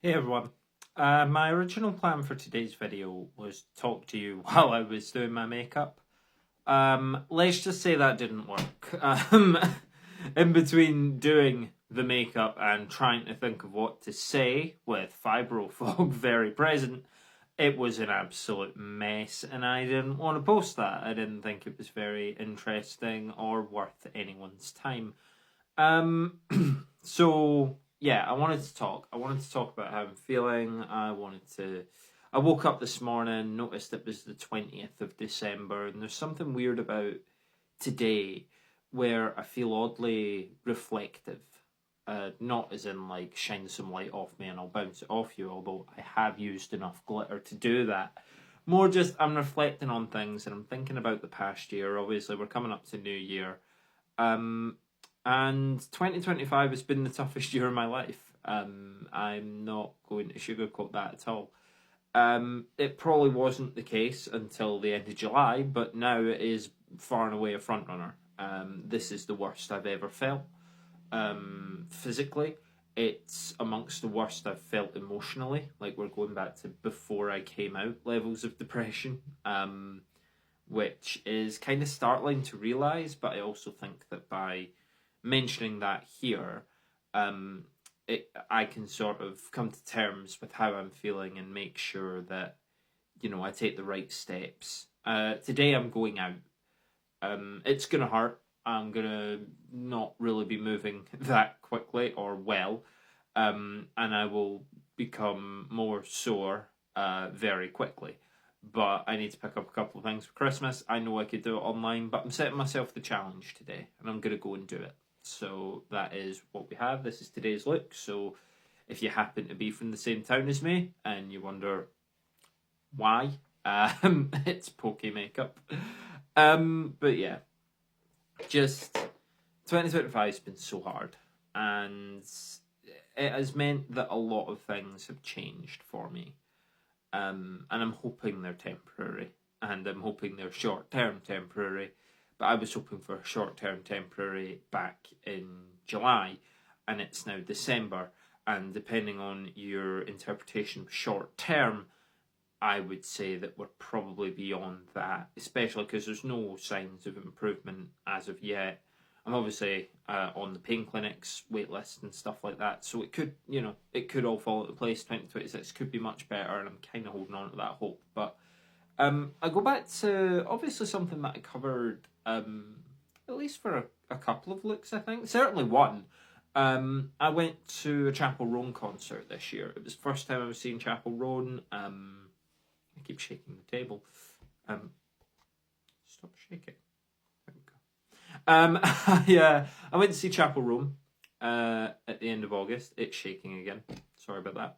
Hey everyone. My original plan for today's video was to talk to you while I was doing my makeup. Let's just say that didn't work. In between doing the makeup and trying to think of what to say with fibro fog very present, it was an absolute mess and I didn't want to post that. I didn't think it was very interesting or worth anyone's time. Um, so yeah, I wanted to talk. I wanted to talk about how I'm feeling. I woke up this morning, noticed it was the 20th of December, and there's something weird about today where I feel oddly reflective. Not as in like shine some light off me and I'll bounce it off you, although I have used enough glitter to do that. More just I'm reflecting on things and I'm thinking about the past year. Obviously, we're coming up to New Year. Um, and 2025 has been the toughest year of my life. I'm not going to sugarcoat that at all. It probably wasn't the case until the end of July, but now it is far and away a front runner. This is the worst I've ever felt. Physically, it's amongst the worst I've felt emotionally. Like we're going back to before I came out levels of depression. Which is kind of startling to realize, but I also think that by mentioning that here, I can sort of come to terms with how I'm feeling and make sure that I take the right steps. Today I'm going out. It's gonna hurt. I'm gonna not really be moving that quickly or well, and I will become more sore very quickly. But I need to pick up a couple of things for Christmas. I know I could do it online, but I'm setting myself the challenge today, and I'm gonna go and do it. So that is what we have. This is today's look. So if you happen to be from the same town as me and you wonder why, it's Poke makeup. But yeah, just 2025 has been so hard, and it has meant that a lot of things have changed for me. And I'm hoping they're temporary, and I'm hoping they're short term temporary. But I was hoping for a short term temporary back in July, and it's now December. And depending on your interpretation of short term, I would say that we're probably beyond that, especially because there's no signs of improvement as of yet. I'm obviously on the pain clinics wait list and stuff like that, so it could, it could all fall into place. 2026 could be much better, and I'm kind of holding on to that hope. But I go back to obviously something that I covered at least for a couple of looks. I think certainly one. I went to a Chapel Roan concert this year. It was the first time I was seeing Chapel Roan. I keep shaking the table. Stop shaking. There we go. I went to see Chapel Roan at the end of August. It's shaking again. Sorry about that.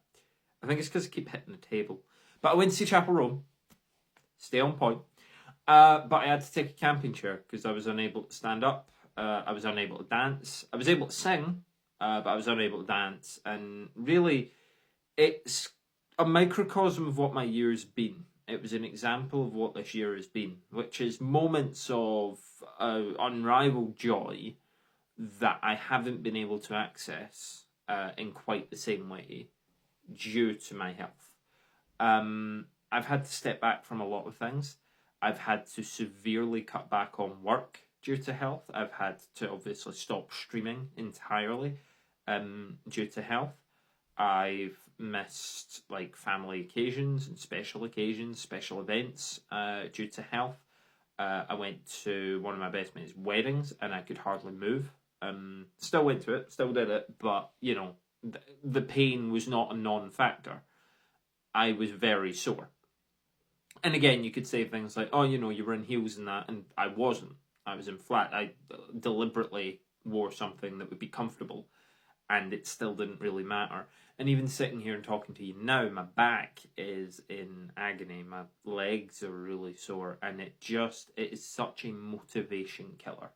I think it's because I keep hitting the table. But I went to see Chapel Roan. Stay on point. But I had to take a camping chair because I was unable to stand up. I was unable to dance. I was able to sing, but I was unable to dance. And really, it's a microcosm of what my year's been. It was an example of what this year has been, which is moments of unrivaled joy that I haven't been able to access in quite the same way due to my health. I've had to step back from a lot of things. I've had to severely cut back on work due to health. I've had to obviously stop streaming entirely due to health. I've missed like family occasions and special occasions, special events due to health. I went to one of my best mates' weddings and I could hardly move. Still went to it, still did it, but the pain was not a non-factor. I was very sore. And again, you could say things like, "Oh, you were in heels and that," and I wasn't. I was in flat. I deliberately wore something that would be comfortable, and it still didn't really matter. And even sitting here and talking to you now, my back is in agony. My legs are really sore, and it is such a motivation killer.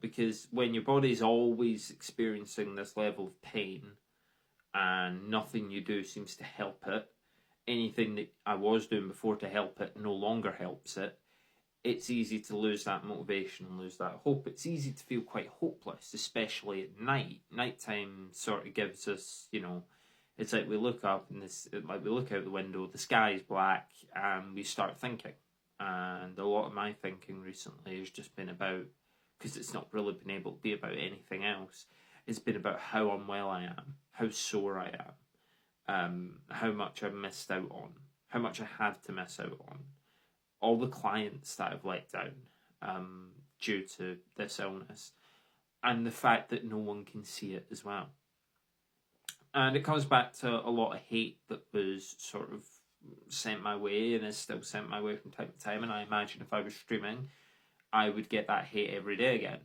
Because when your body's always experiencing this level of pain, and nothing you do seems to help it, anything that I was doing before to help it no longer helps it. it's easy to lose that motivation and lose that hope. It's easy to feel quite hopeless, especially at night. Nighttime sort of gives us, it's like we look up and we look out the window, the sky is black, and we start thinking. And a lot of my thinking recently has just been about, because it's not really been able to be about anything else, it's been about how unwell I am, how sore I am, how much I've missed out on, how much I have to miss out on, all the clients that I've let down due to this illness, and the fact that no one can see it as well. And it comes back to a lot of hate that was sort of sent my way and is still sent my way from time to time. And I imagine if I was streaming, I would get that hate every day again.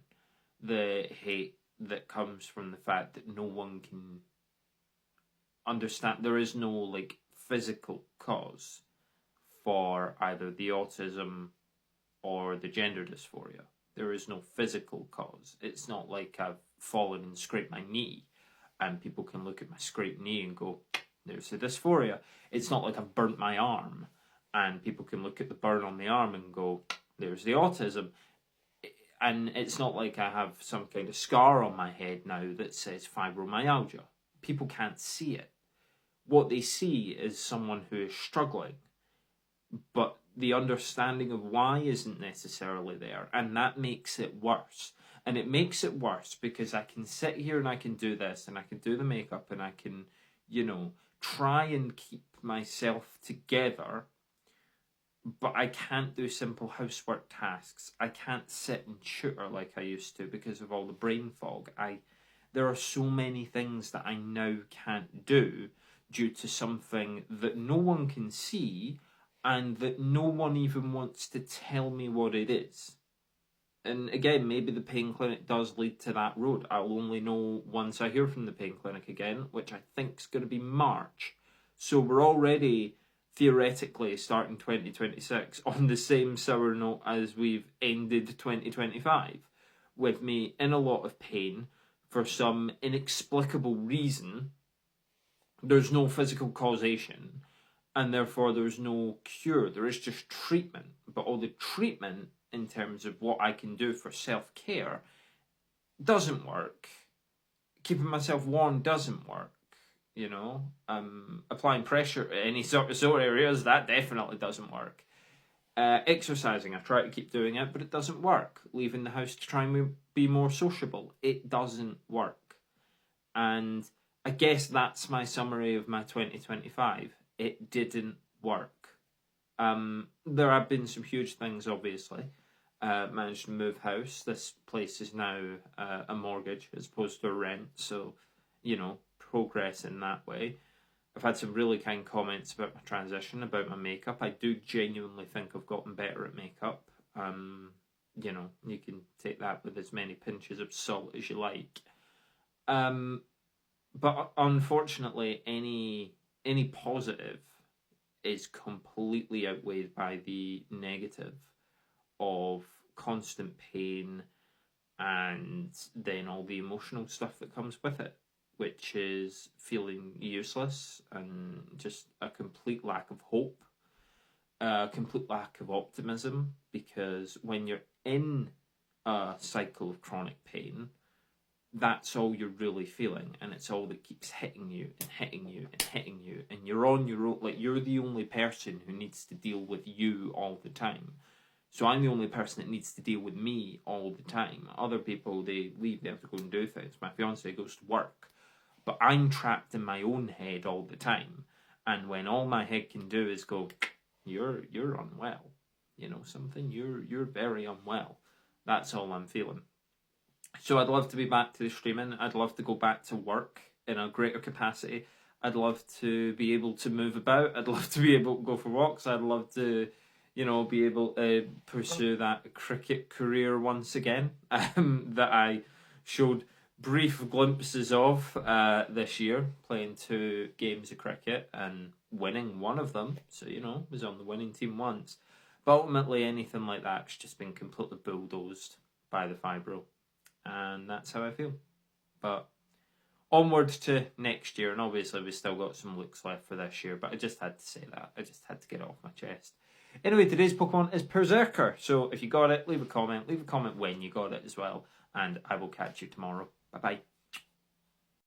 The hate that comes from the fact that no one can understand. There is no physical cause for either the autism or the gender dysphoria. There is no physical cause. It's not like I've fallen and scraped my knee and people can look at my scraped knee and go, there's the dysphoria. It's not like I've burnt my arm and people can look at the burn on the arm and go, there's the autism. And it's not like I have some kind of scar on my head now that says fibromyalgia. People can't see it. What they see is someone who is struggling, but the understanding of why isn't necessarily there, and that makes it worse. And it makes it worse because I can sit here and I can do this, and I can do the makeup, and I can, try and keep myself together, but I can't do simple housework tasks. I can't sit and tutor like I used to because of all the brain fog. There are so many things that I now can't do due to something that no one can see and that no one even wants to tell me what it is. And again, maybe the pain clinic does lead to that road. I'll only know once I hear from the pain clinic again, which I think is going to be March. So we're already theoretically starting 2026 on the same sour note as we've ended 2025, with me in a lot of pain for some inexplicable reason. There's no physical causation, and therefore there's no cure. There is just treatment. But all the treatment in terms of what I can do for self-care doesn't work. Keeping myself warm doesn't work. Applying pressure at any sort of sore areas, that definitely doesn't work. Exercising, I try to keep doing it, but it doesn't work. Leaving the house to try and be more sociable, it doesn't work. And I guess that's my summary of my 2025. It didn't work. There have been some huge things, obviously. Managed to move house. This place is now a mortgage as opposed to a rent, so, progress in that way. I've had some really kind comments about my transition, about my makeup. I do genuinely think I've gotten better at makeup. You can take that with as many pinches of salt as you like. But unfortunately, any positive is completely outweighed by the negative of constant pain and then all the emotional stuff that comes with it, which is feeling useless and just a complete lack of hope, a complete lack of optimism, because when you're in a cycle of chronic pain, that's all you're really feeling, and it's all that keeps hitting you and hitting you and hitting you, and you're on your own. You're the only person who needs to deal with you all the time. So I'm the only person that needs to deal with me all the time. Other people, they leave, they have to go and do things. My fiance goes to work, but I'm trapped in my own head all the time. And when all my head can do is go, you're unwell, something, you're very unwell. That's all I'm feeling. So I'd love to be back to the streaming. I'd love to go back to work in a greater capacity. I'd love to be able to move about. I'd love to be able to go for walks. I'd love to, be able to pursue that cricket career once again that I showed brief glimpses of this year, playing 2 games of cricket and winning one of them. So, was on the winning team once. But ultimately, anything like that's just been completely bulldozed by the fibro. And that's how I feel. But onward to next year, and obviously we've still got some looks left for this year, but I just had to say that. I just had to get it off my chest. Anyway, today's Pokemon is Berserker. So if you got it, leave a comment. Leave a comment when you got it as well. And I will catch you tomorrow. Bye bye.